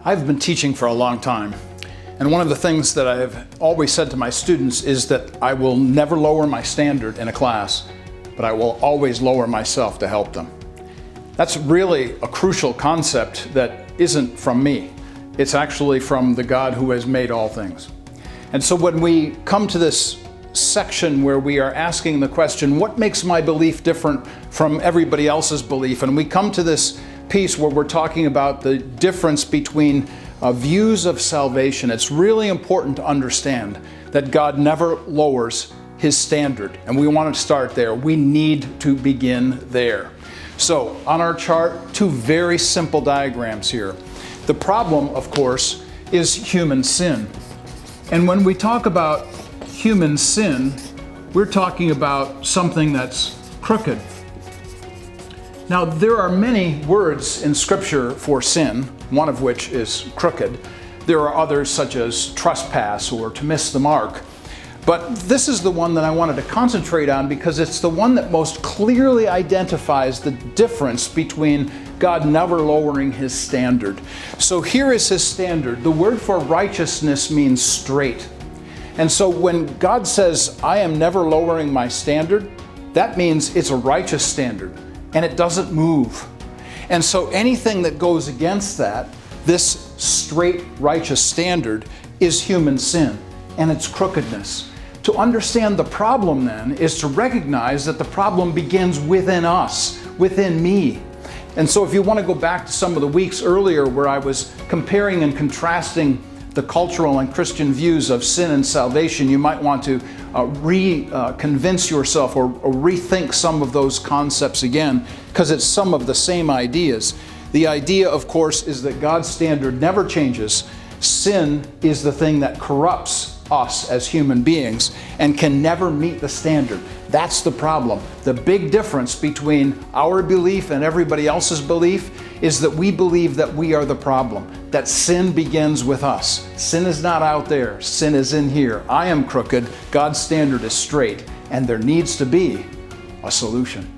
I've been teaching for a long time, and one of the things that I've always said to my students is that I will never lower my standard in a class, but I will always lower myself to help them. That's really a crucial concept that isn't from me. It's actually from the God who has made all things. And so when we come to this section where we are asking the question, what makes my belief different from everybody else's belief? And we come to this piece where we're talking about the difference between views of salvation. It's really important to understand that God never lowers his standard, and we want to start there. We need to begin there. So on our chart, two very simple diagrams here. The problem, of course, is human sin. And when we talk about human sin, we're talking about something that's crooked. Now, there are many words in Scripture for sin, one of which is crooked. There are others such as trespass or to miss the mark. But this is the one that I wanted to concentrate on because it's the one that most clearly identifies the difference between God never lowering his standard. So here is his standard. The word for righteousness means straight. And so when God says, I am never lowering my standard, that means it's a righteous standard. And it doesn't move. And so anything that goes against that, this straight righteous standard, is human sin and its crookedness. To understand the problem then is to recognize that the problem begins within us, within me. And so if you want to go back to some of the weeks earlier where I was comparing and contrasting the cultural and Christian views of sin and salvation, you might want to convince yourself or rethink some of those concepts again, because it's some of the same ideas. The idea, of course, is that God's standard never changes. Sin is the thing that corrupts us as human beings and can never meet the standard. That's the problem. The big difference between our belief and everybody else's belief is that we believe that we are the problem, that sin begins with us. Sin is not out there. Sin is in here. I am crooked. God's standard is straight, and there needs to be a solution.